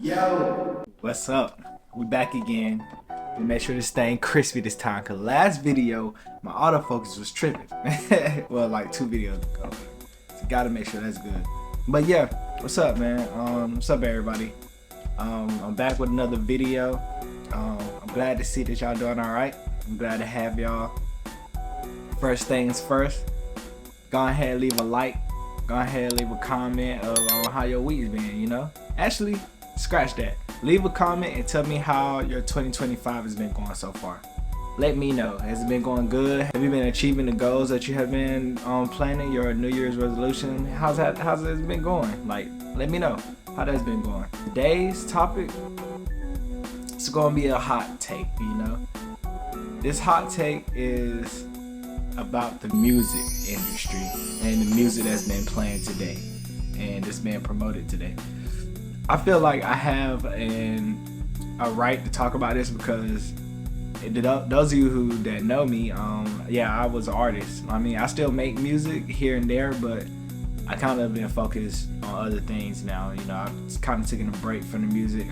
Yo, what's up? We back again. We make sure this thing crispy this time, cause last video my autofocus was tripping. Well, like 2 videos ago. So gotta make sure that's good. But yeah, what's up, man? What's up, everybody? I'm back with another video. I'm glad to see that y'all doing all right. I'm glad to have y'all. First things first, go ahead and leave a like. Go ahead and leave a comment of how your week's been. You know, actually, scratch that. Leave a comment and tell me how your 2025 has been going so far. Let me know. Has it been going good? Have you been achieving the goals that you have been planning? Your New Year's resolution? How's it been going? Like, let me know how that's been going. Today's topic, it's gonna be a hot take. You know, this hot take is about the music industry and the music that's been playing today and it's being promoted today. I feel like I have a right to talk about this because those of you that know me, yeah, I was an artist. I mean, I still make music here and there, but I kind of been focused on other things now. You know, I've kind of taken a break from the music.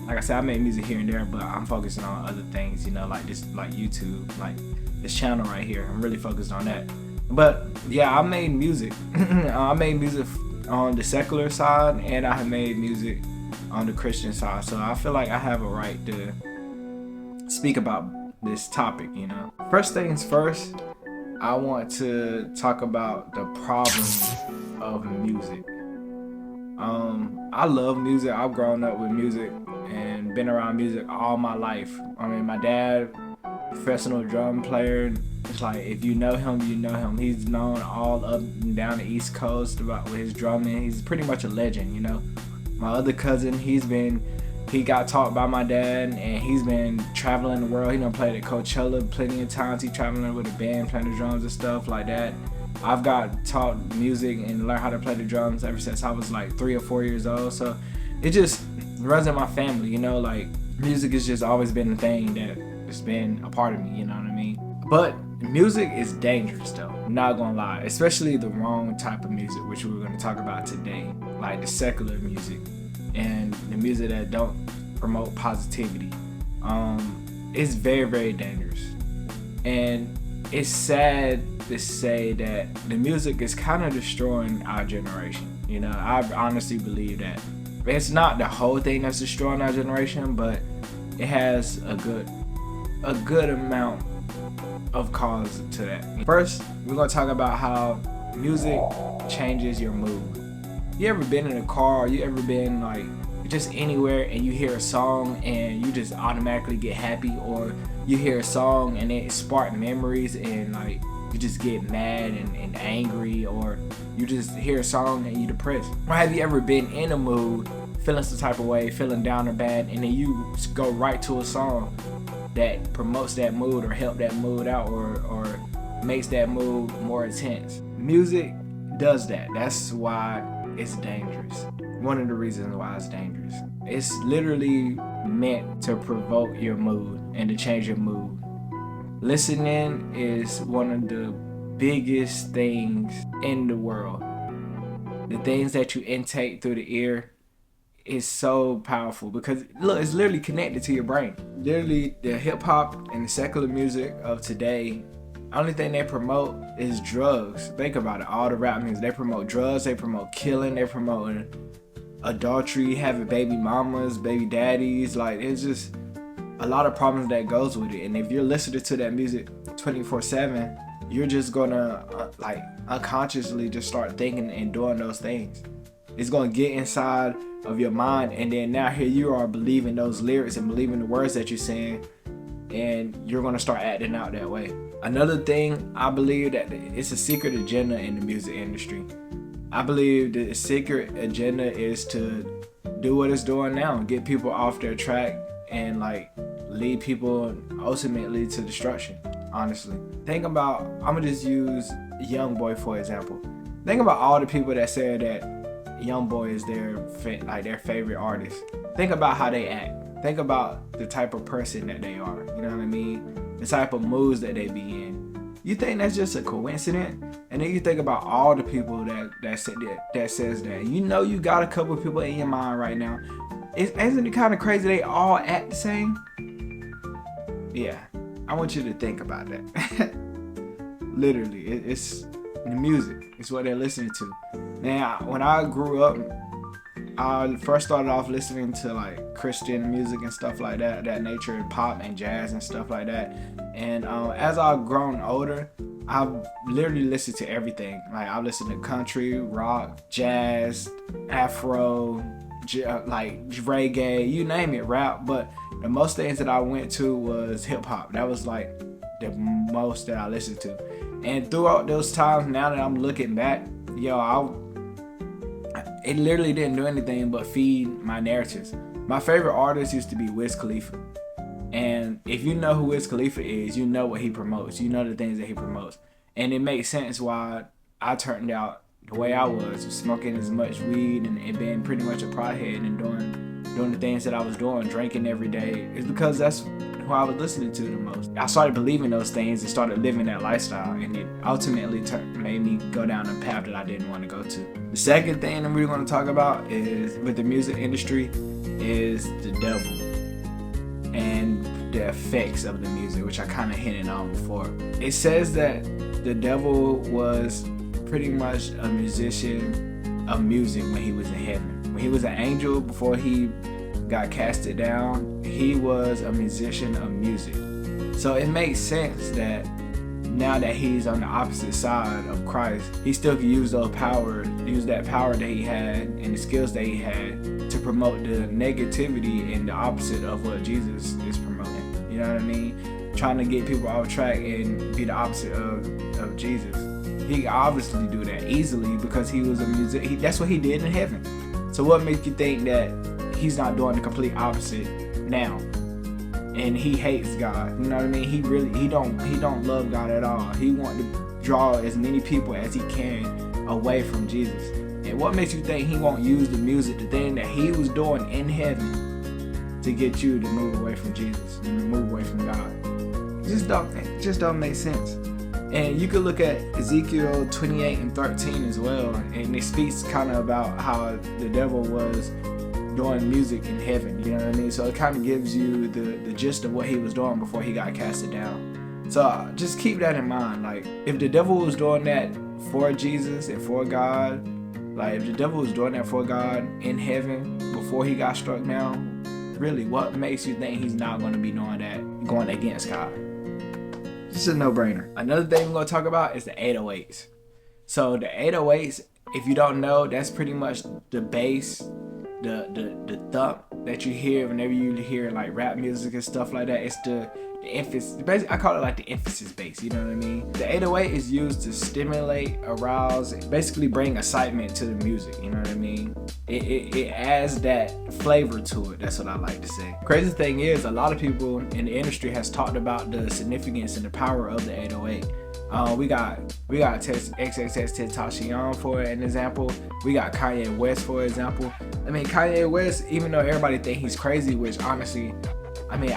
Like I said, I make music here and there, but I'm focusing on other things. You know, like YouTube, like this channel right here. I'm really focused on that. But yeah, I made music. I made music on the secular side, and I have made music on the Christian side. So I feel like I have a right to speak about this topic, you know. First things first, I want to talk about the problems of music. I love music. I've grown up with music and been around music all my life. I mean, my dad, professional drum player. It's like, if you know him, you know him. He's known all up and down the East Coast with his drumming. He's pretty much a legend, you know. My other cousin, he got taught by my dad, and he's been traveling the world. He done played at Coachella plenty of times. He traveling with a band, playing the drums and stuff like that. I've got taught music and learned how to play the drums ever since I was like 3 or 4 years old. So it just runs in my family, you know. Like, music has just always been a thing that has been a part of me, you know what I mean? But music is dangerous though, I'm not gonna lie, especially the wrong type of music, which we're gonna talk about today, like the secular music and the music that don't promote positivity. It's very, very dangerous. And it's sad to say that the music is kind of destroying our generation. You know, I honestly believe that. It's not the whole thing that's destroying our generation, but it has a good amount of cause to that. First, we're gonna talk about how music changes your mood. You ever been in a car, or you ever been like just anywhere and you hear a song and you just automatically get happy, or you hear a song and it sparks memories and like you just get mad and angry, or you just hear a song and you depressed? Or have you ever been in a mood, feeling some type of way, feeling down or bad, and then you go right to a song that promotes that mood or help that mood out, or makes that mood more intense? Music does that. That's why it's dangerous. One of the reasons why it's dangerous. It's literally meant to provoke your mood and to change your mood. Listening is one of the biggest things in the world. The things that you intake through the ear is so powerful because look, it's literally connected to your brain. Literally, the hip hop and the secular music of today, only thing they promote is drugs. Think about it. All the rap music, they promote drugs, they promote killing, they promote adultery, having baby mamas, baby daddies. Like, it's just a lot of problems that goes with it. And if you're listening to that music 24/7, you're just gonna like unconsciously just start thinking and doing those things. It's gonna get inside of your mind, and then now here you are believing those lyrics and believing the words that you're saying, and you're gonna start acting out that way. Another thing, I believe that it's a secret agenda in the music industry. I believe the secret agenda is to do what it's doing now, get people off their track and like lead people ultimately to destruction. Honestly, think about, I'm gonna just use YoungBoy for example. Think about all the people that say that YoungBoy is their favorite artist. Think about how they act. Think about the type of person that they are. You know what I mean? The type of moods that they be in. You think that's just a coincidence? And then you think about all the people that says that. You know, you got a couple of people in your mind right now Isn't it kind of crazy they all act the same? Yeah, I want you to think about that. Literally, it's the music. It's what they're listening to. Now, when I grew up, I first started off listening to like Christian music and stuff like that nature, pop and jazz and stuff like that. And as I've grown older, I've literally listened to everything. Like I've listened to country, rock, jazz, Afro, like reggae, you name it, rap. But the most things that I went to was hip hop. That was like the most that I listened to. And throughout those times, now that I'm looking back, it literally didn't do anything but feed my narratives. My favorite artist used to be Wiz Khalifa. And if you know who Wiz Khalifa is, you know what he promotes. You know the things that he promotes. And it makes sense why I turned out the way I was, smoking as much weed and being pretty much a pothead and doing the things that I was doing, drinking every day. It's because that's who I was listening to the most. I started believing those things and started living that lifestyle, and it ultimately made me go down a path that I didn't want to go to. The second thing that we're going to talk about is with the music industry is the devil and the effects of the music, which I kind of hinted on before. It says that the devil was pretty much a musician of music when he was in heaven. When he was an angel before he got casted down, he was a musician of music. So it makes sense that now that he's on the opposite side of Christ, he still can use that power that he had and the skills that he had to promote the negativity and the opposite of what Jesus is promoting. You know what I mean? Trying to get people off track and be the opposite of Jesus. He obviously do that easily because he was a musician. That's what he did in heaven. So what makes you think that he's not doing the complete opposite now? And he hates God. You know what I mean? He don't love God at all. He wants to draw as many people as he can away from Jesus. And what makes you think he won't use the music, the thing that he was doing in heaven, to get you to move away from Jesus and move away from God? It just don't make sense. And you could look at Ezekiel 28 and 13 as well, and it speaks kind of about how the devil was doing music in heaven, you know what I mean? So it kind of gives you the gist of what he was doing before he got casted down. So just keep that in mind. Like, if the devil was doing that for Jesus and for God, like if the devil was doing that for God in heaven before he got struck down, really, what makes you think he's not going to be doing that, going against God? It's a no-brainer. Another thing we're going to talk about is the 808s. So the 808s, if you don't know, that's pretty much the bass, the thump that you hear whenever you hear like rap music and stuff like that. It's the emphasis. Basically, I call it like the emphasis bass. You know what I mean? The 808 is used to stimulate, arouse, basically bring excitement to the music. You know what I mean? It adds that flavor to it. That's what I like to say. Crazy thing is, a lot of people in the industry has talked about the significance and the power of the 808. We got XXXTentacion for an example. We got Kanye West for example. I mean, Kanye West, even though everybody think he's crazy, which honestly, I mean,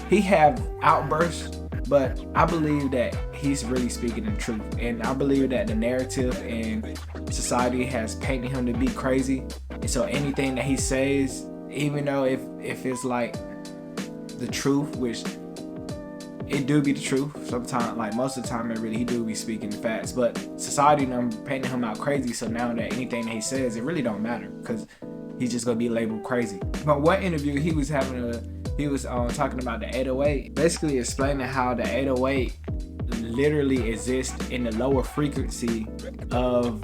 he have outbursts, but I believe that he's really speaking the truth. And I believe that the narrative and society has painted him to be crazy. And so anything that he says, even though if it's like the truth, which it do be the truth sometimes, like most of the time, he do be speaking the facts, but society painting him out crazy. So now that anything that he says, it really don't matter because he's just gonna be labeled crazy. But one interview he was talking about the 808, basically explaining how the 808 literally exists in the lower frequency of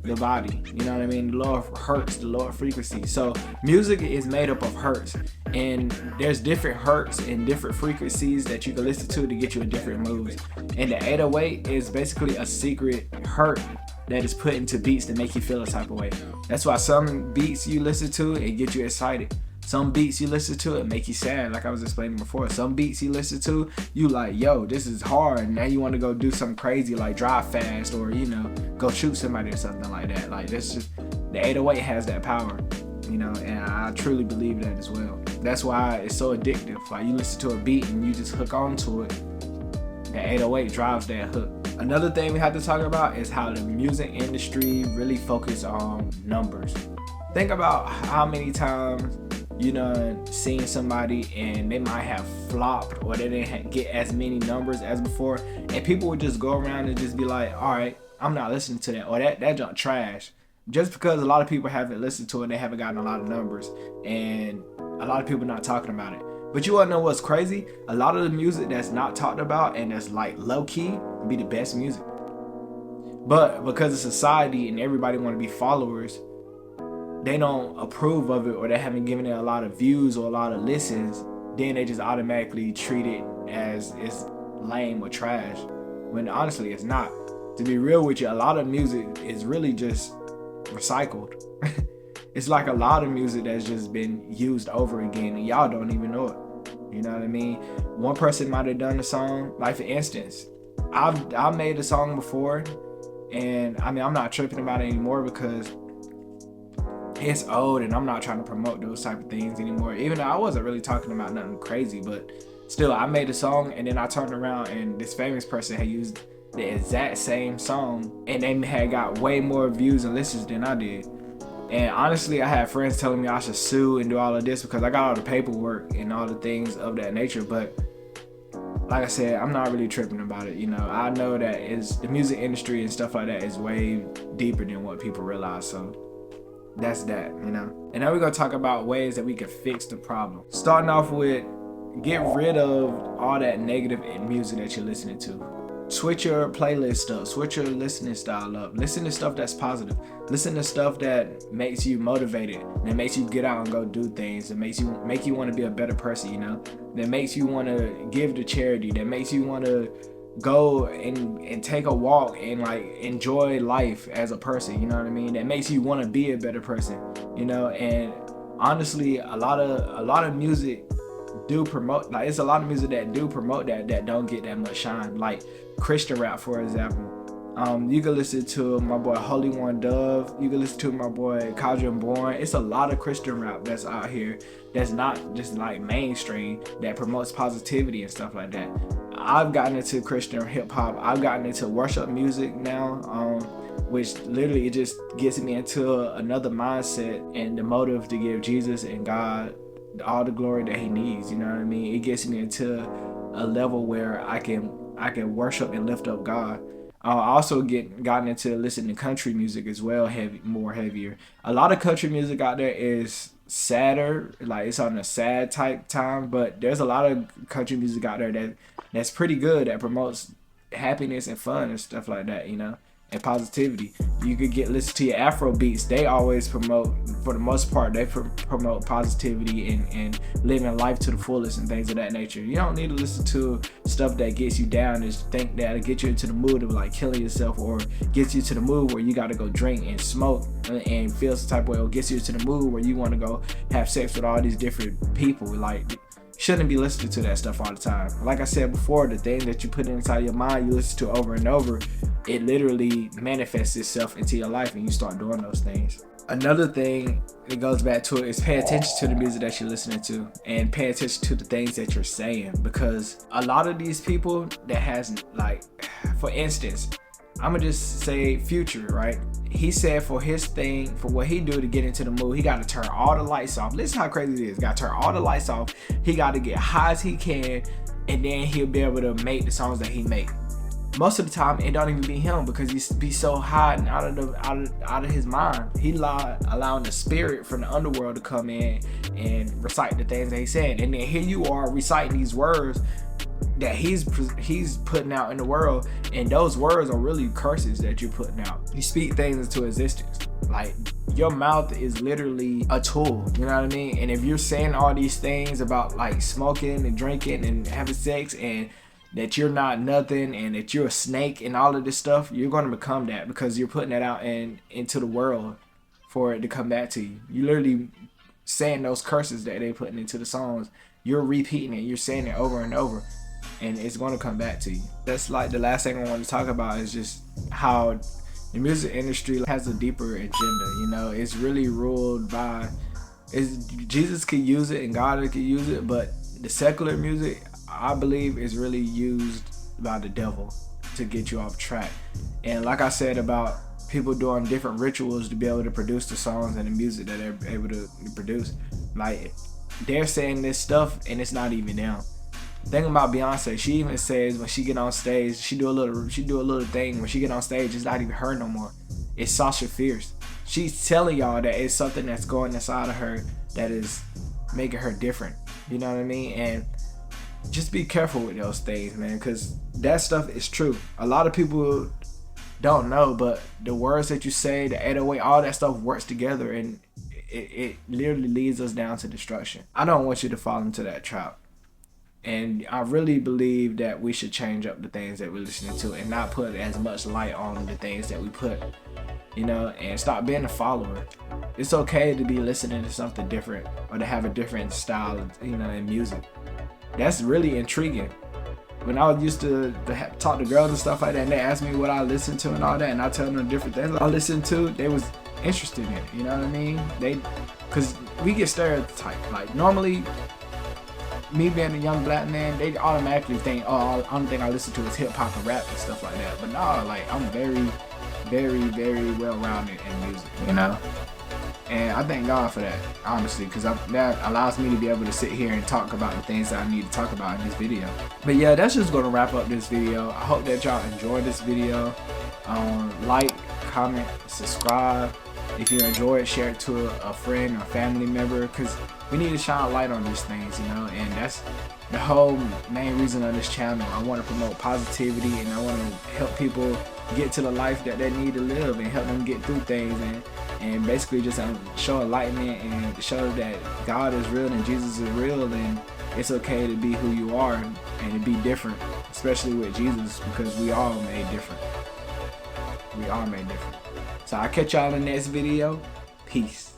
the body. You know what I mean? The lower hertz, the lower frequency. So music is made up of hertz, and there's different hertz and different frequencies that you can listen to get you in different moods. And the 808 is basically a secret hertz that is put into beats to make you feel a type of way. That's why some beats you listen to it get you excited. Some beats you listen to it make you sad, like I was explaining before. Some beats you listen to, you like, yo, this is hard. And now you want to go do something crazy like drive fast or, you know, go shoot somebody or something like that. Like, that's just, the 808 has that power, you know, and I truly believe that as well. That's why it's so addictive. Like, you listen to a beat and you just hook onto it. The 808 drives that hook. Another thing we have to talk about is how the music industry really focuses on numbers. Think about how many times you know seeing somebody and they might have flopped or they didn't get as many numbers as before, and people would just go around and just be like, all right, I'm not listening to that, or that junk trash, just because a lot of people haven't listened to it and they haven't gotten a lot of numbers, and a lot of people not talking about it. But you wanna know what's crazy? A lot of the music that's not talked about and that's like low key be the best music. But because of society and everybody want to be followers, they don't approve of it, or they haven't given it a lot of views or a lot of listens, then they just automatically treat it as it's lame or trash, when honestly it's not. To be real with you, a lot of music is really just recycled. It's like a lot of music that's just been used over again and y'all don't even know it. You know what I mean? One person might have done the song, like for instance, I made a song before, and I mean I'm not tripping about it anymore because it's old and I'm not trying to promote those type of things anymore. Even though I wasn't really talking about nothing crazy, but still I made a song and then I turned around and this famous person had used the exact same song and they had got way more views and listens than I did. And honestly, I had friends telling me I should sue and do all of this because I got all the paperwork and all the things of that nature. But like I said, I'm not really tripping about it. You know, I know that it's the music industry and stuff like that is way deeper than what people realize. So that's that, you know. And now we're gonna talk about ways that we can fix the problem. Starting off with, get rid of all that negative music that you're listening to. Switch your playlist up, switch your listening style up. Listen to stuff that's positive. Listen to stuff that makes you motivated, that makes you get out and go do things, that make you want to be a better person, you know, that makes you want to give to charity, that makes you want to go and take a walk and like enjoy life as a person, you know what I mean, that makes you want to be a better person, you know. And honestly, a lot of music do promote, like it's a lot of music that do promote that don't get that much shine, like Christian rap for example. You can listen to my boy Holy One Dove, you can listen to my boy Kadrian Bourne. It's a lot of Christian rap that's out here that's not just like mainstream, that promotes positivity and stuff like that. I've gotten into Christian hip hop, I've gotten into worship music now, which literally it just gets me into another mindset and the motive to give Jesus and God all the glory that he needs, you know what I mean. It gets me into a level where I can worship and lift up God. I also gotten into listening to country music as well, more heavier. A lot of country music out there is sadder, like it's on a sad type time, but there's a lot of country music out there that's pretty good, that promotes happiness and fun and stuff like that, you know, and positivity. You could listen to your Afro beats. They always promote, for the most part, they promote positivity and living life to the fullest and things of that nature. You don't need to listen to stuff that gets you down and think that'll get you into the mood of like killing yourself, or gets you to the mood where you got to go drink and smoke and feel some type of way, or gets you to the mood where you want to go have sex with all these different people. Like, shouldn't be listening to that stuff all the time. Like I said before, the thing that you put inside your mind, you listen to over and over, it literally manifests itself into your life and you start doing those things. Another thing that goes back to it is pay attention to the music that you're listening to, and pay attention to the things that you're saying, because a lot of these people that has, like, for instance, I'm gonna just say Future, right? He said for his thing, for what he do to get into the mood, he got to turn all the lights off. Listen how crazy it is. Got to turn all the lights off. He got to get high as he can, and then he'll be able to make the songs that he make. Most of the time, it don't even be him, because he be so high and out of his mind. He allowing the spirit from the underworld to come in and recite the things that he's saying, and then here you are reciting these words that he's putting out in the world, and those words are really curses that you're putting out. You speak things into existence. Like, your mouth is literally a tool, you know what I mean? And if you're saying all these things about like smoking and drinking and having sex, and that you're not nothing, and that you're a snake and all of this stuff, you're going to become that, because you're putting that out into the world for it to come back to you. You literally saying those curses that they're putting into the songs. You're repeating it. You're saying it over and over, and it's going to come back to you. That's like the last thing I want to talk about, is just how the music industry has a deeper agenda. You know, it's really ruled by, Jesus could use it and God could use it, but the secular music, I believe, is really used by the devil to get you off track. And like I said about people doing different rituals to be able to produce the songs and the music that they're able to produce. Like, they're saying this stuff and it's not even them. The thing about Beyonce, she even says when she get on stage, she do a little thing when she get on stage. It's not even her no more. It's Sasha Fierce. She's telling y'all that it's something that's going inside of her that is making her different. You know what I mean? And just be careful with those things, man, because that stuff is true. A lot of people don't know, but the words that you say, the 808, all that stuff works together, and it literally leads us down to destruction. I don't want you to fall into that trap. And I really believe that we should change up the things that we're listening to and not put as much light on the things that we put, you know, and stop being a follower. It's okay to be listening to something different or to have a different style, you know, in music. That's really intriguing. When I used to talk to girls and stuff like that, and they asked me what I listened to and all that, and I tell them the different things I listened to, they was interested in it, you know what I mean? Because we get stereotyped. Like, normally, me being a young black man, they automatically think, oh, the only thing I listen to is hip hop and rap and stuff like that. But no, like, I'm very, very, very well rounded in music, you know? And I thank God for that, honestly, because that allows me to be able to sit here and talk about the things that I need to talk about in this video. But yeah, that's just going to wrap up this video. I hope that y'all enjoyed this video. Like, comment, subscribe. If you enjoy it, share it to a friend or family member, because we need to shine a light on these things, you know, and that's the whole main reason of this channel. I want to promote positivity, and I want to help people get to the life that they need to live and help them get through things, and basically just show enlightenment and show that God is real and Jesus is real, and it's okay to be who you are and to be different, especially with Jesus, because we all made different. We are made different. So I'll catch y'all in the next video. Peace.